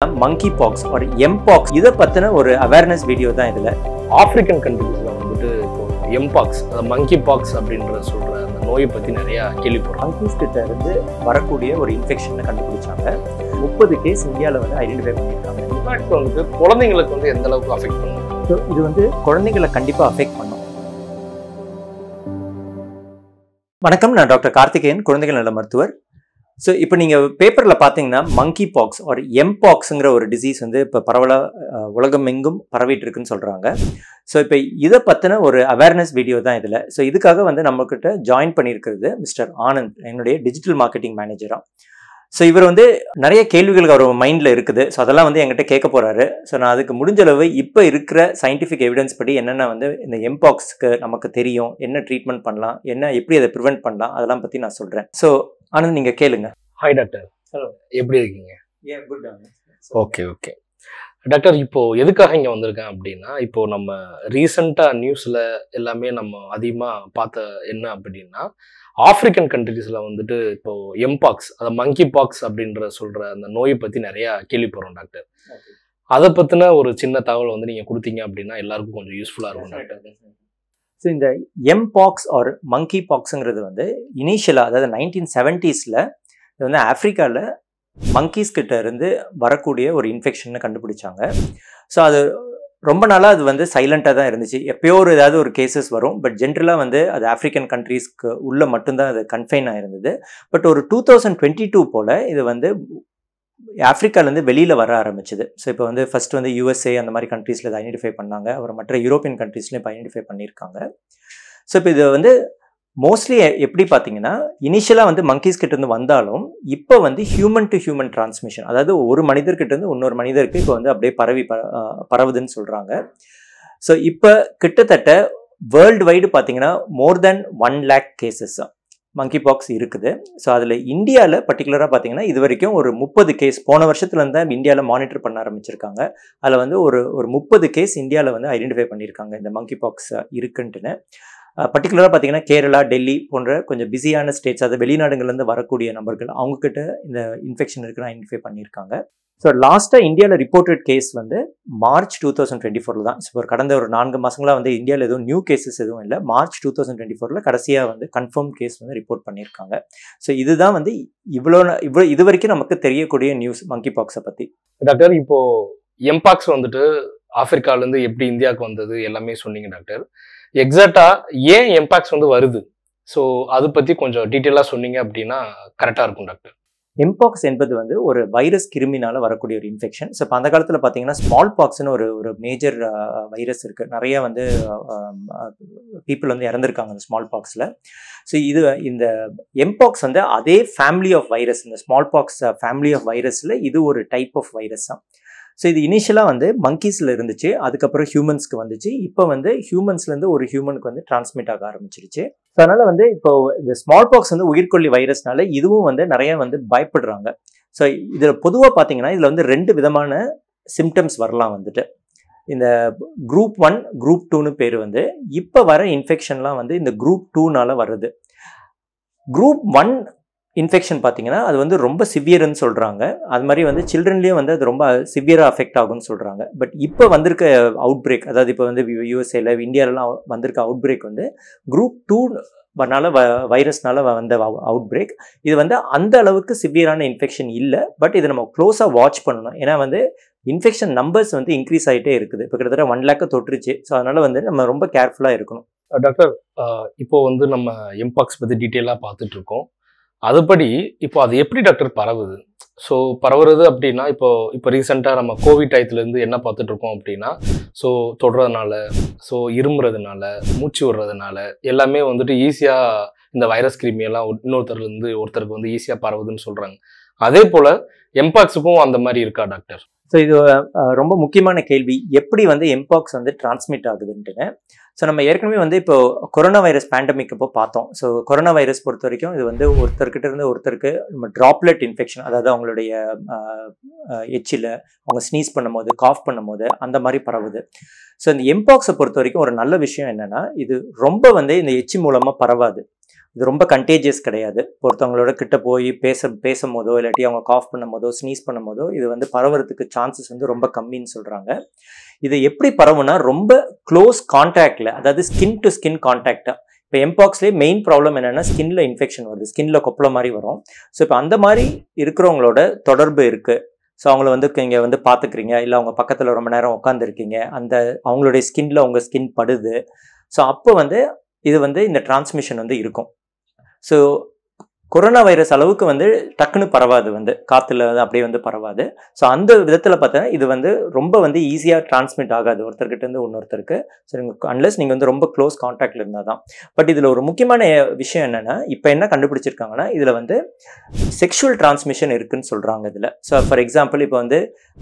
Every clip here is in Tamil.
monkey pox or mpox இத பத்தின ஒரு அவேர்னஸ் வீடியோ தான் இதுல. ஆப்பிரிக்கன் கண்ட்ரீஸ்ல வந்துட்டு இப்போ எம்பாக்ஸ் மங்கி பாக்ஸ் அப்படின்ற சொல்ற அந்த நோயை பத்தி நிறைய கேள்விப்படுறோம். மங்கீஸ் கிட்ட இருந்து வரக்கூடிய ஒரு இன்ஃபெக்ஷனை கண்டுபிடிச்சாங்க. 30 கேஸ் இந்தியாவில் வந்து ஐடென்டிஃபை பண்ணியிருக்காங்க. இன்ஃபேக்ட் வந்துட்டு குழந்தைங்களுக்கு வந்து எந்த அளவுக்கு அஃபெக்ட் பண்ணும்? ஸோ இது வந்து குழந்தைங்களை கண்டிப்பாக அஃபெக்ட் பண்ணும். வணக்கம், நான் டாக்டர் கார்த்திகேயன், குழந்தைகள் நல மருத்துவர். ஸோ இப்போ நீங்கள் பேப்பரில் பார்த்தீங்கன்னா மங்கி பாக்ஸ் ஒரு எம்பாக்ஸுங்கிற ஒரு டிசீஸ் வந்து இப்போ பரவலாக உலகம் எங்கும் பரவிட்டு இருக்குன்னு சொல்கிறாங்க. ஸோ இப்போ இதை பற்றின ஒரு அவேர்னஸ் வீடியோ தான் இதில். ஸோ இதுக்காக வந்து நம்மக்கிட்ட ஜாயின் பண்ணியிருக்கிறது மிஸ்டர் ஆனந்த், என்னுடைய டிஜிட்டல் மார்க்கெட்டிங் மேனேஜராக. ஸோ இவர் வந்து நிறைய கேள்விகள் அவர் மைண்டில் இருக்குது. ஸோ அதெல்லாம் வந்து என்கிட்ட கேட்க போகிறாரு. ஸோ நான் அதுக்கு முடிஞ்ச அளவு இப்போ இருக்கிற சயின்டிஃபிக் எவிடன்ஸ் படி என்னென்ன வந்து இந்த எம்பாக்ஸ்க்கு நமக்கு தெரியும், என்ன ட்ரீட்மெண்ட் பண்ணலாம், என்ன எப்படி அதை ப்ரிவென்ட் பண்ணலாம், அதெல்லாம் பற்றி நான் சொல்கிறேன். ஸோ ஆனந்த், நீங்கள் கேளுங்க. Hi doctor. ஹலோ, எப்படி இருக்கீங்க? குட். ஓகே டாக்டர், இப்போ எதுக்காக இங்கே வந்திருக்கேன் அப்படின்னா, இப்போ நம்ம ரீசெண்டாக நியூஸில் எல்லாமே நம்ம அதிகமாக பார்த்த என்ன அப்படின்னா, ஆப்பிரிக்கன் கண்ட்ரீஸில் வந்துட்டு இப்போ எம்பாக்ஸ் மங்கி பாக்ஸ் அப்படின்ற சொல்கிற அந்த நோயை பற்றி நிறையா கேள்விப்படுறோம் டாக்டர். அதை பற்றின ஒரு சின்ன தகவல் வந்து நீங்கள் கொடுத்தீங்க அப்படின்னா எல்லாருக்கும் கொஞ்சம் யூஸ்ஃபுல்லாக இருக்கும் டாக்டர். ஸோ இந்த எம்பாக்ஸ் ஆர் மங்கி பாக்ஸுங்கிறது வந்து இனிஷியலாக, அதாவது 1970s இது வந்து ஆஃப்ரிக்காவில் மங்கீஸ் கிட்ட இருந்து வரக்கூடிய ஒரு இன்ஃபெக்ஷன் கண்டுபிடிச்சாங்க. ஸோ அது ரொம்ப நாளாக அது வந்து சைலண்ட்டாக தான் இருந்துச்சு. எப்பயோ ஒரு ஏதாவது ஒரு கேசஸ் வரும், பட் ஜென்ரலாக வந்து அது ஆஃப்ரிக்கன் கண்ட்ரீஸ்க்கு உள்ளே மட்டும்தான் அது கன்ஃபைன் ஆகிருந்தது. பட் ஒரு 2022 போல் இது வந்து ஆஃப்ரிக்காலேருந்து வெளியில் வர ஆரம்பிச்சுது. ஸோ இப்போ வந்து ஃபர்ஸ்ட் வந்து USA அந்த மாதிரி கண்ட்ரீஸில் இதை ஐடென்டிஃபை பண்ணாங்க. அப்புறம் மற்ற யூரோப்பியன் கண்ட்ரீஸ்லையும் இப்போ ஐடென்டிஃபை பண்ணியிருக்காங்க. ஸோ இப்போ இது வந்து மோஸ்ட்லி எப்படி பார்த்தீங்கன்னா, இனிஷியலாக வந்து மங்கீஸ் கிட்டேருந்து வந்தாலும் இப்போ வந்து ஹியூமன் டு ஹியூமன் டிரான்ஸ்மிஷன், அதாவது ஒரு மனிதர்கிட்டேருந்து இன்னொரு மனிதருக்கு இப்போ வந்து அப்படியே பரவுதுன்னு சொல்கிறாங்க. ஸோ இப்போ கிட்டத்தட்ட வேர்ல்டு வைடு பார்த்தீங்கன்னா மோர் தென் 1 lakh கேசஸ் மங்கி பாக்ஸ் இருக்குது. ஸோ அதில் இந்தியாவில் பர்டிகுலராக பார்த்தீங்கன்னா இது வரைக்கும் ஒரு 30 கேஸ் போன வருஷத்துலேருந்து தான் இந்தியாவில் மானிட்டர் பண்ண ஆரம்பிச்சிருக்காங்க. அதில் வந்து ஒரு 30 கேஸ் இந்தியாவில் வந்து ஐடென்டிஃபை பண்ணியிருக்காங்க இந்த மங்கி பாக்ஸ் இருக்குன்ட்டுன்னு. பர்டிகுலராக பார்த்தீங்கன்னா கேரளா, டெல்லி போன்ற கொஞ்சம் பிஸியான ஸ்டேட்ஸ், அது வெளிநாடுகள்லேருந்து வரக்கூடிய நபர்கள் அவங்கக்கிட்ட இந்த இன்ஃபெக்ஷன் இருக்குன்னு ஐடென்டிஃபை பண்ணியிருக்காங்க. ஸோ லாஸ்ட்டாக இந்தியாவில் ரிப்போர்ட்டட் கேஸ் வந்து மார்ச் 2024 தான். ஸோ கடந்த ஒரு 4 மாதங்களாக வந்து இந்தியாவில் எதுவும் நியூ கேசஸ் எதுவும் இல்லை. மார்ச் 2024 கடைசியாக வந்து கன்ஃபார்ம் கேஸ் வந்து ரிப்போர்ட் பண்ணியிருக்காங்க. ஸோ இதுதான் வந்து இது வரைக்கும் நமக்கு தெரியக்கூடிய நியூஸ் மங்கி பாக்ஸை பற்றி. டாக்டர், இப்போ எம்பாக்ஸ் வந்துட்டு ஆப்பிரிக்காலேருந்து எப்படி இந்தியாவுக்கு வந்தது எல்லாமே சொன்னீங்க டாக்டர். எக்ஸாக்டா ஏன் எம்பாக்ஸ் வந்து வருது, ஸோ அதை பற்றி கொஞ்சம் டீட்டெயிலாக சொன்னீங்க அப்படின்னா கரெக்டாக இருக்கும் டாக்டர். எம்பாக்ஸ் என்பது வந்து ஒரு வைரஸ் கிருமினால வரக்கூடிய ஒரு இன்ஃபெக்ஷன். ஸோ இப்போ அந்த காலத்தில் பார்த்தீங்கன்னா ஸ்மால் பாக்ஸ்னு ஒரு மேஜர் வைரஸ் இருக்குது. நிறைய வந்து பீப்புள் வந்து இறந்துருக்காங்க அந்த ஸ்மால் பாக்ஸில். ஸோ இந்த எம்பாக்ஸ் வந்து அதே ஃபேமிலி ஆஃப் வைரஸ், இந்த ஸ்மால் பாக்ஸ் ஃபேமிலி ஆஃப் வைரஸில் இது ஒரு டைப் ஆஃப் வைரஸ் தான். ஸோ இது இனிஷியலாக வந்து மங்கீஸில் இருந்துச்சு, அதுக்கப்புறம் ஹியூமன்ஸ்க்கு வந்துச்சு. இப்போ வந்து ஹியூமன்ஸ்லேருந்து ஒரு ஹியூமனுக்கு வந்து டிரான்ஸ்மிட் ஆக ஆரம்பிச்சிருச்சு. ஸோ அதனால் வந்து இப்போ இந்த ஸ்மால் பாக்ஸ் வந்து உயிர்கொல்லி வைரஸ்னால இதுவும் வந்து நிறைய வந்து பயப்படுறாங்க. ஸோ இதில் பொதுவாக பார்த்தீங்கன்னா இதில் வந்து 2 விதமான சிம்டம்ஸ் வரலாம். வந்துட்டு இந்த குரூப் 1, குரூப் 2ன்னு பேர் வந்து இப்போ வர இன்ஃபெக்ஷன்லாம் வந்து இந்த குரூப் 2னால வருது. குரூப் 1 இன்ஃபெக்ஷன் பார்த்தீங்கன்னா அது வந்து ரொம்ப சிவியர்னு சொல்கிறாங்க. அது மாதிரி வந்து சில்ட்ரன்லேயும் வந்து அது ரொம்ப சிவியராக அஃபெக்ட் ஆகும்னு சொல்கிறாங்க. பட் இப்போ வந்திருக்க அவுட் பிரேக், அதாவது இப்போ வந்து USA இந்தியாவிலலாம் வந்திருக்க அவுட் பிரேக் வந்து குரூப் 2 வைரஸ்னால வந்த அவுட் பிரேக். இது வந்து அந்த அளவுக்கு சிவியரான இன்ஃபெக்ஷன் இல்லை. பட் இதை நம்ம க்ளோஸாக வாட்ச் பண்ணணும். ஏன்னா வந்து இன்ஃபெக்ஷன் நம்பர்ஸ் வந்து இன்க்ரீஸ் ஆகிட்டே இருக்குது. இப்போ கிட்டத்தட்ட 1 lakh தொட்டுருச்சு. ஸோ அதனால் வந்து நம்ம ரொம்ப கேர்ஃபுல்லாக இருக்கணும். டாக்டர், இப்போ வந்து நம்ம எம்பாக்ஸ் பற்றி டீட்டெயிலாக பார்த்துட்டு இருக்கோம். அதுபடி இப்போ அது எப்படி டாக்டர் பரவுது? ஸோ பரவுறது அப்படின்னா இப்போ ரீசெண்டாக நம்ம கோவிட் டயத்துலேருந்து என்ன பார்த்துட்டு இருக்கோம் அப்படின்னா, ஸோ தொடுறதுனால, ஸோ இருமுறதுனால, மூச்சு விடுறதுனால எல்லாமே வந்துட்டு ஈஸியாக இந்த வைரஸ் கிருமியெல்லாம் இன்னொருத்தர்லேருந்து ஒருத்தருக்கு வந்து ஈஸியாக பரவுதுன்னு சொல்கிறாங்க. அதே போல் எம்பாக்ஸுக்கும் அந்த மாதிரி இருக்கா டாக்டர்? ஸோ இது ரொம்ப முக்கியமான கேள்வி, எப்படி வந்து எம்பாக்ஸ் வந்து டிரான்ஸ்மிட் ஆகுதுன்ட்டுன்னு. ஸோ நம்ம ஏற்கனவே வந்து இப்போ கொரோனா வைரஸ் பேண்டமிக் இப்போ பார்த்தோம். ஸோ கொரோனா வைரஸ் பொறுத்த வரைக்கும் இது வந்து ஒருத்தர்கிட்ட இருந்து ஒருத்தருக்கு நம்ம ட்ராப்லெட் இன்ஃபெக்ஷன், அதாவது அவங்களுடைய எச்சில் அவங்க ஸ்னீஸ் பண்ணும்போது, காஃப் பண்ணும்போது அந்த மாதிரி பரவுது. ஸோ இந்த எம்பாக்ஸை பொறுத்த வரைக்கும் ஒரு நல்ல விஷயம் என்னென்னா, இது ரொம்ப வந்து இந்த எச்சி மூலமாக பரவாது. இது ரொம்ப கண்டேஜியஸ் கிடையாது. ஒருத்தவங்களோட கிட்ட போய் பேசும்போதோ இல்லாட்டி அவங்க காஃப் பண்ணும்போதோ ஸ்னீஸ் பண்ணும்போதோ இது வந்து பரவறதுக்கு சான்சஸ் வந்து ரொம்ப கம்மின்னு சொல்கிறாங்க. இது எப்படி பரவுனா ரொம்ப க்ளோஸ் கான்டாக்டில், அதாவது ஸ்கின் டு ஸ்கின் கான்டாக்டாக. இப்போ எம்பாக்ஸ்லேயே மெயின் ப்ராப்ளம் என்னென்னா ஸ்கின்ல இன்ஃபெக்ஷன் வருது, ஸ்கின்ல கொப்பளம் மாதிரி வரும். ஸோ இப்போ அந்த மாதிரி இருக்கிறவங்களோட தொடர்பு இருக்குது. ஸோ அவங்கள வந்து இங்கே வந்து பார்த்துக்கிறீங்க, இல்லை அவங்க பக்கத்தில் ரொம்ப நேரம் உட்காந்துருக்கீங்க, அந்த அவங்களுடைய ஸ்கின்ல உங்கள் ஸ்கின் படுது. ஸோ அப்போ வந்து இது வந்து இந்த டிரான்ஸ்மிஷன் வந்து இருக்கும். ஸோ கொரோனா வைரஸ் அளவுக்கு வந்து டக்குன்னு பரவாது, வந்து காற்றுல வந்து அப்படியே வந்து பரவாது. ஸோ அந்த விதத்தில் பார்த்தா இது வந்து ரொம்ப வந்து ஈஸியாக டிரான்ஸ்மிட் ஆகாது ஒருத்தர்கிட்டருந்து இன்னொருத்தருக்கு. ஸோ அன்லெஸ் நீங்கள் வந்து ரொம்ப க்ளோஸ் கான்டாக்டில் இருந்தால் தான். பட் இதில் ஒரு முக்கியமான விஷயம் என்னென்னா, இப்போ என்ன கண்டுபிடிச்சிருக்காங்கன்னா இதில் வந்து செக்ஷுவல் டிரான்ஸ்மிஷன் இருக்குன்னு சொல்கிறாங்க இதில். ஸோ ஃபார் எக்ஸாம்பிள் இப்போ வந்து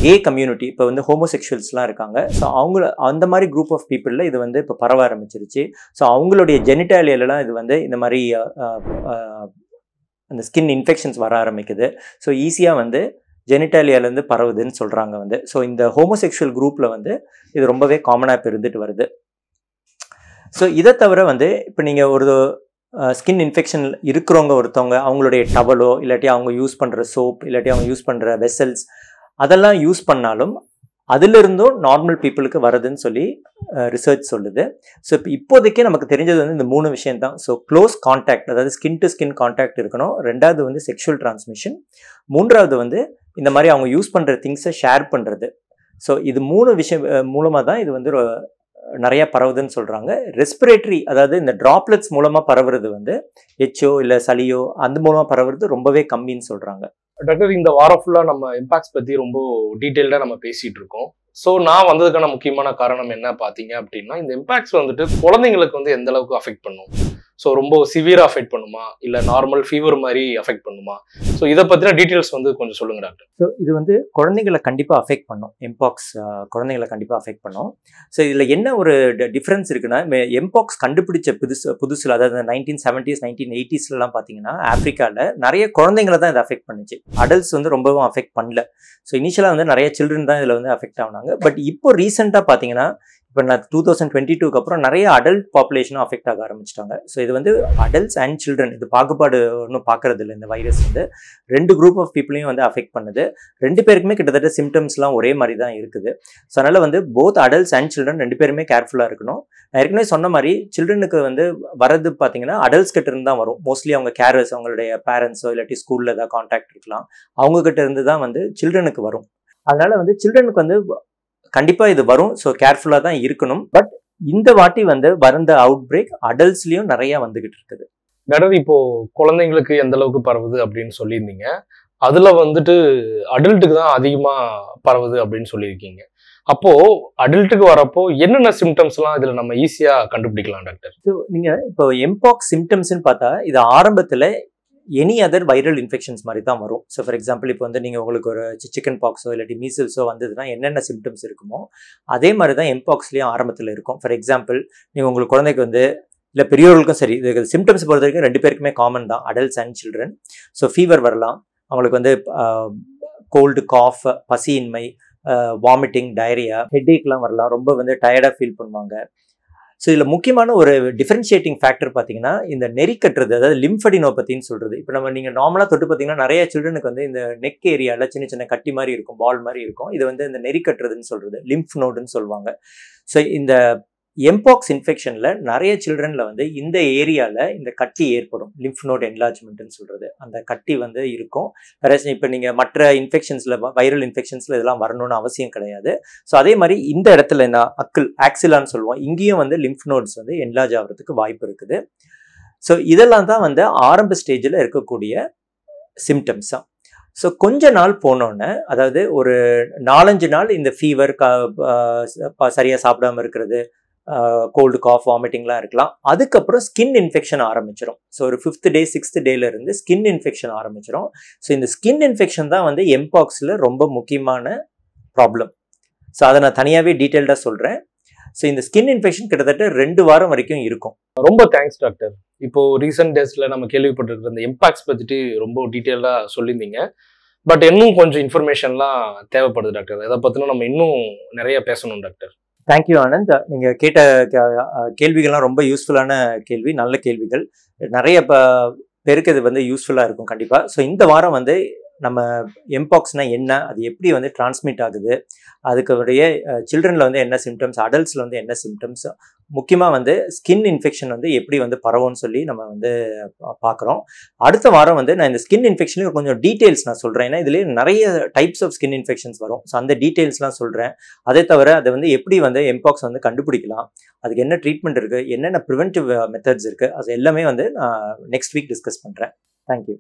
கே கம்யூனிட்டி, இப்போ வந்து ஹோமோசெக்ஷுவல்ஸ்லாம் இருக்காங்க. ஸோ அந்த மாதிரி குரூப் ஆஃப் பீப்புளில் இது வந்து இப்போ பரவ ஆரம்பிச்சிருச்சு. ஸோ அவங்களுடைய ஜெனிட்டாலியெல்லாம் இது வந்து இந்த மாதிரி அந்த ஸ்கின் இன்ஃபெக்ஷன்ஸ் வர ஆரம்பிக்குது. ஸோ ஈஸியாக வந்து ஜெனிட்டாலியாலேருந்து பரவுதுன்னு சொல்கிறாங்க வந்து. ஸோ இந்த ஹோமோசெக்ஷுவல் குரூப்பில் வந்து இது ரொம்பவே காமனாக இப்போ இருந்துட்டு வருது. ஸோ இதை தவிர வந்து இப்போ நீங்கள் ஒரு ஸ்கின் இன்ஃபெக்ஷன் இருக்கிறவங்க ஒருத்தவங்க அவங்களுடைய டவலோ இல்லாட்டி அவங்க யூஸ் பண்ணுற சோப் இல்லாட்டி அவங்க யூஸ் பண்ணுற வெசல்ஸ் அதெல்லாம் யூஸ் பண்ணாலும் அதிலிருந்தும் நார்மல் பீப்புளுக்கு வருதுன்னு சொல்லி ரிசர்ச் சொல்லுது. ஸோ இப்போ இப்போதைக்கே நமக்கு தெரிஞ்சது வந்து இந்த 3 விஷயம் தான். ஸோ க்ளோஸ் கான்டாக்ட், அதாவது ஸ்கின் டு ஸ்கின் கான்டாக்ட் இருக்கணும். 2வது வந்து செக்ஷுவல் டிரான்ஸ்மிஷன். 3வது வந்து இந்த மாதிரி அவங்க யூஸ் பண்ணுற திங்ஸை ஷேர் பண்ணுறது. ஸோ இது 3 விஷயம் மூலமாக தான் இது வந்து நிறையா பரவுதுன்னு சொல்கிறாங்க. ரெஸ்பிரேட்டரி, அதாவது இந்த ட்ராப்லெட்ஸ் மூலமாக பரவுறது வந்து எச்சோ இல்லை சளியோ அந்த மூலமாக பரவுறது ரொம்பவே கம்மின்னு சொல்கிறாங்க. டாக்டர், இந்த வாரம் ஃபுல்லாக நம்ம இம்பாக்ட்ஸ் பற்றி ரொம்ப டீட்டெயில்டாக நம்ம பேசிகிட்டு இருக்கோம். ஸோ நான் வந்ததுக்கான முக்கியமான காரணம் என்ன பார்த்தீங்க அப்படின்னா, இந்த இம்பாக்ட்ஸ் வந்துட்டு குழந்தைங்களுக்கு வந்து எந்த அளவுக்கு அஃபெக்ட் பண்ணும், ஸோ ரொம்ப சிவியராக அஃபெக்ட் பண்ணுமா இல்லை நார்மல் ஃபீவர் மாதிரி அஃபெக்ட் பண்ணுமா, ஸோ இதை பற்றின டீட்டெயில்ஸ் வந்து கொஞ்சம் சொல்லுங்கள் டாக்டர். ஸோ இது வந்து குழந்தைங்களை கண்டிப்பாக அஃபெக்ட் பண்ணும். எம்பாக்ஸ் குழந்தைங்களை கண்டிப்பாக அஃபெக்ட் பண்ணும். ஸோ இதில் என்ன ஒரு டிஃப்ரென்ஸ் இருக்குன்னா, எம்பாக்ஸ் கண்டுபிடிச்ச புதுசில், அதாவது 1970s 1980sலாம் பார்த்தீங்கன்னா ஆஃப்ரிக்காவில் நிறைய குழந்தைங்களை தான் இதை அஃபெக்ட் பண்ணுச்சு. அடல்ட்ஸ் வந்து ரொம்பவும் அஃபெக்ட் பண்ணல. ஸோ இனிஷியலாக வந்து நிறைய சில்ட்ரன் தான் இதில் வந்து அஃபெக்ட் ஆனாங்க. பட் இப்போ ரீசெண்டாக பார்த்தீங்கன்னா இப்போ 2022க்கு அப்புறம் நிறைய அடல்ட் பாப்புலேஷனும் அஃபெக்ட் ஆக ஆரம்பிச்சிட்டாங்க. ஸோ இது வந்து அடல்ட்ஸ் அண்ட் சில்ட்ரன், இது பாகுபாடு ஒன்றும் பார்க்கறது இல்லை. இந்த வைரஸ் வந்து 2 குரூப் ஆஃப் பீப்புளையும் வந்து அஃபெக்ட் பண்ணுது. 2 பேருக்குமே கிட்டத்தட்ட சிம்டம்ஸ்லாம் ஒரே மாதிரி தான் இருக்குது. ஸோ அதனால் வந்து போத் அடல்ட்ஸ் அண்ட் சில்ட்ரன் 2 பேருமே கேர்ஃபுல்லாக இருக்கணும். நான் ஏற்கனவே சொன்ன மாதிரி சில்ட்ரனுக்கு வந்து வரது பார்த்தீங்கன்னா அடல்ட்ஸ் கிட்ட இருந்து தான் வரும். மோஸ்ட்லி அவங்க கேரர்ஸ், அவங்களுடைய பேரண்ட்ஸோ இல்லாட்டி ஸ்கூலில் ஏதாவது கான்டாக்ட் இருக்கலாம், அவங்ககிட்ட இருந்து தான் வந்து சில்ட்ரனுக்கு வரும். அதனால வந்து சில்ட்ரனுக்கு வந்து கண்டிப்பாக இது வரும். ஸோ கேர்ஃபுல்லாக தான் இருக்கணும். பட் இந்த வாட்டி வந்து வந்த அவுட் பிரேக் அடல்ட்ஸ்லேயும் நிறையா வந்துகிட்டு இருக்குது. டாக்டர், இப்போ குழந்தைங்களுக்கு எந்த அளவுக்கு பரவுது அப்படின்னு சொல்லியிருந்தீங்க, அதில் வந்துட்டு அடல்ட்டுக்கு தான் அதிகமாக பரவுது அப்படின்னு சொல்லியிருக்கீங்க. அப்போ அடல்ட்டுக்கு வரப்போ என்னென்ன சிம்டம்ஸ்லாம் இதில் நம்ம ஈஸியாக கண்டுபிடிக்கலாம் டாக்டர்? ஸோ நீங்கள் இப்போ எம்பாக்ஸ் சிம்டம்ஸ்ன்னு பார்த்தா இது ஆரம்பத்தில் எனி அதர் வைரல் இன்ஃபெக்ஷன்ஸ் மாதிரி தான் வரும். ஸோ ஃபார் எக்ஸாம்பிள் இப்போ வந்து நீங்கள் உங்களுக்கு ஒரு சிக்கன் பாக்ஸோ இல்லாட்டி மீசில்ஸோ வந்ததுன்னா என்னென்ன சிம்டம்ஸ் இருக்குமோ அதே மாதிரி தான் எம்பாக்ஸ்லேயும் ஆரம்பத்தில் இருக்கும். ஃபார் எக்ஸாம்பிள் நீங்கள் உங்களுக்கு குழந்தைக்கு வந்து இல்லை பெரியவர்களுக்கும் சரி, இது சிம்டம்ஸ் பொறுத்த வரைக்கும் 2 பேருக்குமே காமன் தான், adults and children. So fever வரலாம், அவங்களுக்கு வந்து கோல்டு, காஃப், பசியின்மை, வாமிட்டிங், டயரியா, ஹெட்ஏக்லாம் வரலாம், ரொம்ப வந்து டயர்டாக ஃபீல் பண்ணுவாங்க. ஸோ இதில் முக்கியமான ஒரு டிஃபரன்ஷியேட்டிங் ஃபேக்டர் பார்த்தீங்கன்னா இந்த நெறி கட்டுறது, அதாவது லிம்ஃபடினோபத்தின்னு சொல்கிறது. இப்போ நீங்கள் நார்மலாக தொட்டு பார்த்தீங்கன்னா நிறைய சில்ட்ரனுக்கு வந்து இந்த நெக் ஏரியாவில் சின்ன சின்ன கட்டி மாதிரி இருக்கும், பால் மாதிரி இருக்கும். இது வந்து இந்த நெறி கட்டுறதுன்னு சொல்கிறது, லிம்ஃப் நோடுன்னு சொல்லுவாங்க. ஸோ இந்த எம்பாக்ஸ் இன்ஃபெக்ஷனில் நிறைய சில்ட்ரனில் வந்து இந்த ஏரியாவில் இந்த கட்டி ஏற்படும், லிம்ஃப் நோட் என்லார்ஜ்மெண்ட்னு சொல்கிறது. அந்த கட்டி வந்து இருக்கும். வேற இப்போ நீங்கள் மற்ற இன்ஃபெக்ஷன்ஸில், வைரல் இன்ஃபெக்ஷன்ஸில் இதெல்லாம் வரணும்னு அவசியம் கிடையாது. ஸோ அதே மாதிரி இந்த இடத்துல இந்த ஆக்சிலான்னு சொல்லுவோம், இங்கேயும் வந்து லிம்ஃப் நோட்ஸ் வந்து என்லார்ஜ் ஆகிறதுக்கு வாய்ப்பு இருக்குது. ஸோ இதெல்லாம் தான் வந்து ஆரம்ப ஸ்டேஜில் இருக்கக்கூடிய சிம்டம்ஸ் தான். ஸோ கொஞ்ச நாள் போனோன்னே, அதாவது ஒரு 4-5 நாள் இந்த ஃபீவர், சரியாக சாப்பிடாமல் இருக்கிறது, கோல்டு, காஃப், வாமிட்டிங்லாம் இருக்கலாம். அதுக்கப்புறம் ஸ்கின் இன்ஃபெக்ஷன் ஆரம்பிச்சிடும். ஸோ ஒரு 5th டே 6th டேலேருந்து ஸ்கின் இன்ஃபெக்ஷன் ஆரம்பிச்சிடும். ஸோ இந்த ஸ்கின் இன்ஃபெக்ஷன் தான் வந்து எம்பாக்ஸில் ரொம்ப முக்கியமான ப்ராப்ளம். ஸோ அதை நான் தனியாகவே டீட்டெயில்டாக சொல்கிறேன். ஸோ இந்த ஸ்கின் இன்ஃபெக்ஷன் கிட்டத்தட்ட 2 வாரம் வரைக்கும் இருக்கும். ரொம்ப தேங்க்ஸ் டாக்டர். இப்போ ரீசெண்ட் டேஸில் நம்ம கேள்விப்பட்டிருக்கிற இந்த எம்பாக்ட்ஸ் பற்றிட்டு ரொம்ப டீட்டெயிலாக சொல்லியிருந்தீங்க. பட் இன்னும் கொஞ்சம் இன்ஃபர்மேஷன்லாம் தேவைப்படுது டாக்டர். அதை பற்றினா நம்ம இன்னும் நிறைய பேசணும் டாக்டர். தேங்க்யூ ஆனந்த். நீங்கள் கேட்ட கேள்விகள்லாம் ரொம்ப யூஸ்ஃபுல்லான கேள்வி, நல்ல கேள்விகள். நிறைய பேருக்கு இது வந்து யூஸ்ஃபுல்லாக இருக்கும் கண்டிப்பாக. ஸோ இந்த வாரம் வந்து நம்ம எம்பாக்ஸ்னா என்ன, அது எப்படி வந்து டிரான்ஸ்மிட் ஆகுது, அதுக்குடைய சில்ட்ரனில் வந்து என்ன சிம்டம்ஸ், அடல்ட்ஸில் வந்து என்ன சிம்டம்ஸ், முக்கியமாக வந்து ஸ்கின் இன்ஃபெக்ஷன் வந்து எப்படி வந்து பரவும்னு சொல்லி நம்ம வந்து பார்க்குறோம். அடுத்த வாரம் வந்து நான் இந்த ஸ்கின் இன்ஃபெக்ஷன்லேயும் கொஞ்சம் டீட்டெயில்ஸ் நான் சொல்கிறேன். ஏன்னா இதுலேயே நிறைய டைப்ஸ் ஆஃப் ஸ்கின் இன்ஃபெக்ஷன்ஸ் வரும். ஸோ அந்த டீட்டெயில்ஸ்லாம் சொல்கிறேன். அதே தவிர அதை வந்து எப்படி வந்து எம்பாக்ஸ் வந்து கண்டுபிடிக்கலாம், அதுக்கு என்ன ட்ரீட்மெண்ட் இருக்குது, என்னென்ன ப்ரிவென்டிவ் மெத்தட்ஸ் இருக்குது, அது எல்லாமே வந்து நான் நெக்ஸ்ட் வீக் டிஸ்கஸ் பண்ணுறேன். தேங்க்யூ.